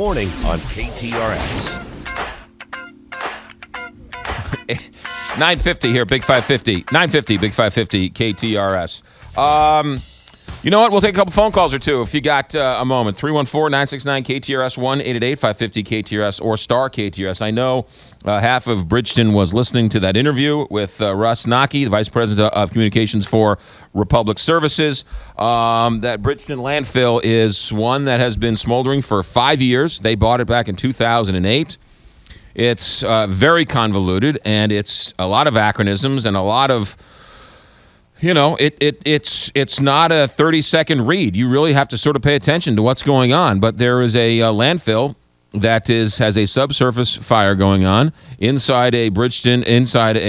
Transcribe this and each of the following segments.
Morning on KTRS. 950 here, Big 550. 950, Big 550, KTRS. You know what? We'll take a couple phone calls or two if you got a moment. 314-969-KTRS, 1-888-550-KTRS, or star KTRS. I know half of Bridgeton was listening to that interview with Russ Naki, the Vice President of Communications for Republic Services. That Bridgeton landfill is one that has been smoldering for 5 years. They bought it back in 2008. It's very convoluted, and it's a lot of acronyms and a lot of, you know, it's not a 30-second read. You really have to sort of pay attention to what's going on. But there is a landfill that has a subsurface fire going on inside a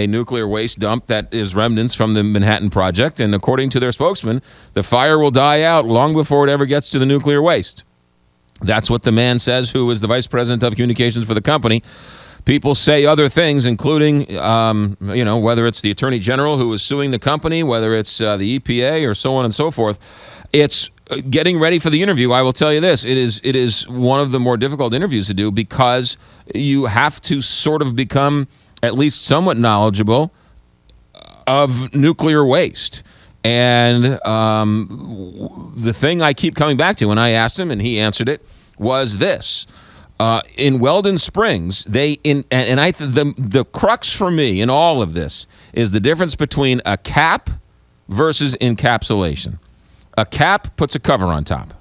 nuclear waste dump that is remnants from the Manhattan Project. And according to their spokesman, the fire will die out long before it ever gets to the nuclear waste. That's what the man says, who is the vice president of communications for the company. People say other things, including, whether it's the attorney general who is suing the company, whether it's the EPA, or so on and so forth. It's getting ready for the interview. I will tell you this: it is one of the more difficult interviews to do because you have to sort of become at least somewhat knowledgeable of nuclear waste. And the thing I keep coming back to, and I asked him and he answered it, was this. In Weldon Springs, the crux for me in all of this is the difference between a cap versus encapsulation. A cap puts a cover on top.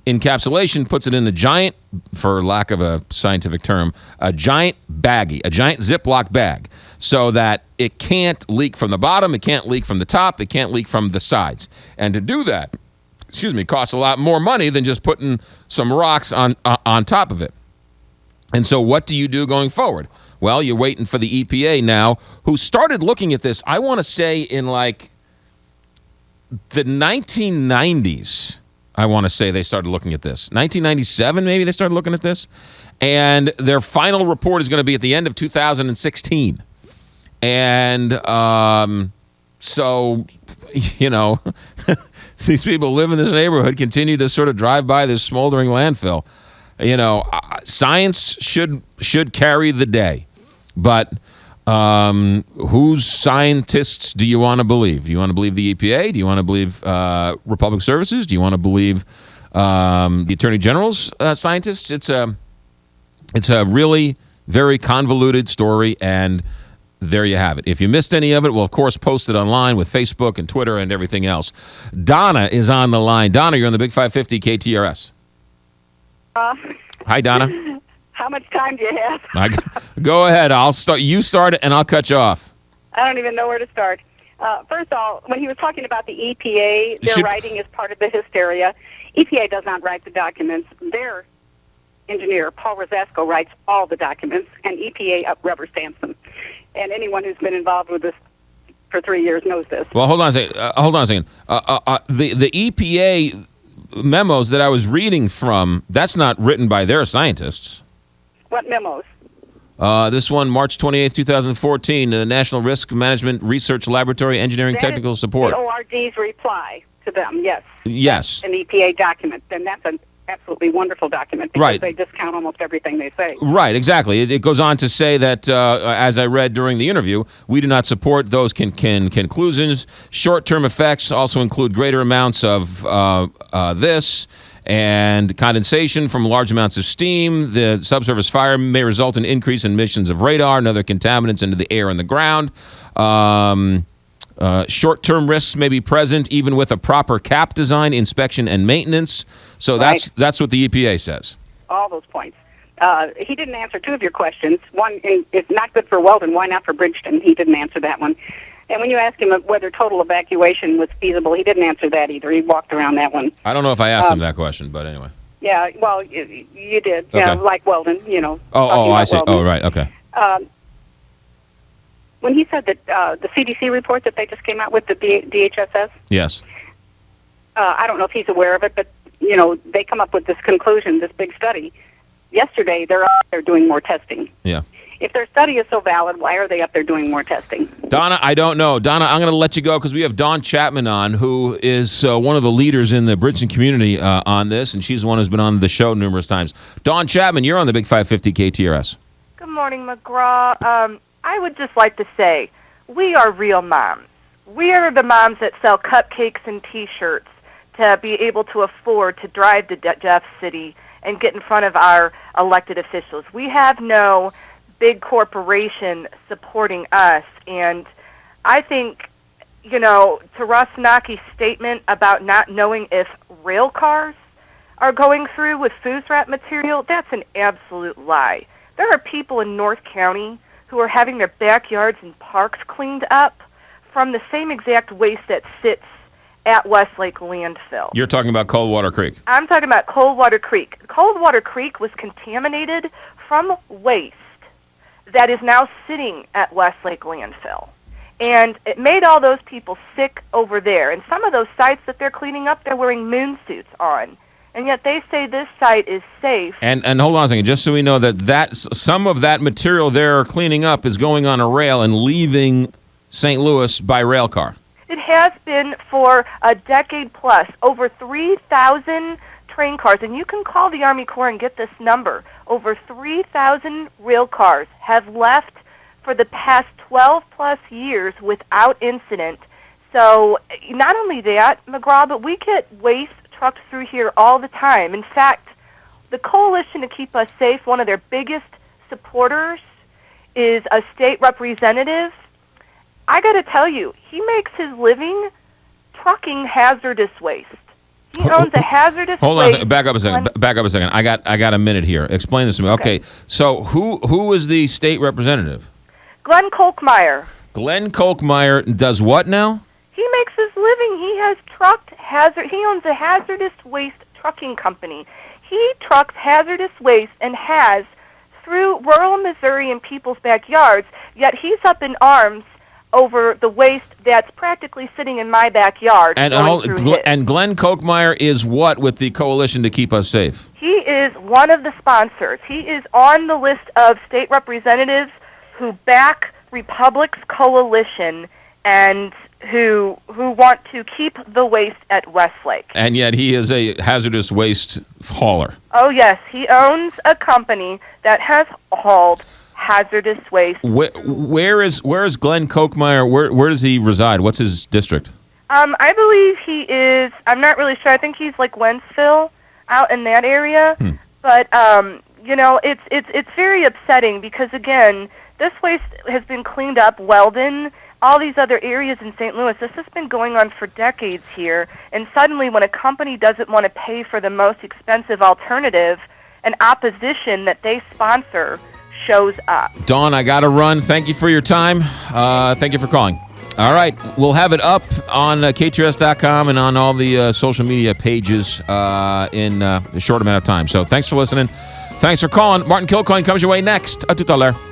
Encapsulation puts it in a giant, for lack of a scientific term, a giant baggie, a giant Ziploc bag, so that it can't leak from the bottom, it can't leak from the top, it can't leak from the sides. And to do that, costs a lot more money than just putting some rocks on top of it. And so what do you do going forward? Well, you're waiting for the EPA now, who started looking at this, I want to say, in like the 1990s. I want to say they started looking at this. 1997, maybe they started looking at this. And their final report is going to be at the end of 2016. And so, these people live in this neighborhood, continue to sort of drive by this smoldering landfill. Science should carry the day. But whose scientists do you want to believe? Do you want to believe the EPA? Do you want to believe Republic Services? Do you want to believe the Attorney General's scientists? It's a really very convoluted story, and there you have it. If you missed any of it, we'll, of course, post it online with Facebook and Twitter and everything else. Donna is on the line. Donna, you're on the Big 550 KTRS. Hi, Donna. How much time do you have? Go ahead. I'll start. You start it, and I'll cut you off. I don't even know where to start. First of all, when he was talking about the EPA, their writing is part of the hysteria. EPA does not write the documents. Their engineer, Paul Rosasco, writes all the documents, and EPA rubber stamps them. And anyone who's been involved with this for 3 years knows this. Well, hold on a second. The EPA memos that I was reading from, that's not written by their scientists. What memos? This one, March 28th, 2014, the National Risk Management Research Laboratory Engineering Technical Support. The ORD's reply to them, yes. Yes. An EPA document, and that's an absolutely wonderful document because they discount almost everything they say. Right, exactly. It goes on to say that, as I read during the interview, we do not support those conclusions. Short-term effects also include greater amounts of this and condensation from large amounts of steam. The subsurface fire may result in increase in emissions of radar and other contaminants into the air and the ground. Short-term risks may be present even with a proper cap design, inspection, and maintenance. So that's what the EPA says. All those points. He didn't answer two of your questions. One is not good for Weldon. Why not for Bridgeton? He didn't answer that one. And when you asked him whether total evacuation was feasible, he didn't answer that either. He walked around that one. I don't know if I asked him that question, but anyway. Yeah, well, you did. Okay. Yeah, like Weldon, Oh, I see. Weldon. Oh, right, okay. When he said that the CDC report that they just came out with, the DHSS? Yes. I don't know if he's aware of it, but, they come up with this conclusion, this big study. Yesterday, they're out there doing more testing. Yeah. If their study is so valid, why are they up there doing more testing? Donna, I don't know. Donna, I'm going to let you go because we have Dawn Chapman on, who is one of the leaders in the Bridgeton community on this, and she's the one who's been on the show numerous times. Dawn Chapman, you're on the Big 550 KTRS. Good morning, McGraw. I would just like to say we are real moms. We are the moms that sell cupcakes and T-shirts to be able to afford to drive to Jeff City and get in front of our elected officials. We have no big corporation supporting us, and I think, to Russ Naki's statement about not knowing if rail cars are going through with food wrap material, that's an absolute lie. There are people in North County who are having their backyards and parks cleaned up from the same exact waste that sits at Westlake Landfill. You're talking about Coldwater Creek. I'm talking about Coldwater Creek. Coldwater Creek was contaminated from waste that is now sitting at Westlake Landfill. And it made all those people sick over there. And some of those sites that they're cleaning up, they're wearing moon suits on. And yet they say this site is safe. And hold on a second, just so we know that some of that material they're cleaning up is going on a rail and leaving St. Louis by rail car. It has been for a decade plus, over 3,000 train cars. And you can call the Army Corps and get this number. Over 3,000 rail cars have left for the past 12 plus years without incident. So not only that, McGraw, but we get waste trucked through here all the time. In fact, the Coalition to Keep Us Safe, one of their biggest supporters, is a state representative. I got to tell you, he makes his living trucking hazardous waste. He owns a hazardous waste. Hold on, back up a second. I got a minute here. Explain this to me. Okay, so who is the state representative? Glenn Kolkmeyer. Glenn Kolkmeyer does what now? He makes his living. He has he owns a hazardous waste trucking company. He trucks hazardous waste and has through rural Missouri and people's backyards, yet he's up in arms over the waste that's practically sitting in my backyard. And Glenn Kolkmeyer is what with the Coalition to Keep Us Safe? He is one of the sponsors. He is on the list of state representatives who back Republic's coalition and who want to keep the waste at Westlake. And yet he is a hazardous waste hauler. Oh, yes. He owns a company that has hauled hazardous waste. Where is Glenn Kolkmeyer? Where does he reside? What's his district? I believe he is, I'm not really sure. I think he's like Wentzville, out in that area. But, it's very upsetting because, again, this waste has been cleaned up. Weldon, all these other areas in St. Louis, this has been going on for decades here. And suddenly when a company doesn't want to pay for the most expensive alternative, an opposition that they sponsor shows up. Dawn, I got to run. Thank you for your time. Thank you for calling. All right. We'll have it up on KTRS.com and on all the social media pages in a short amount of time. So thanks for listening. Thanks for calling. Martin Kilcoyne comes your way next. A tout à l'heure.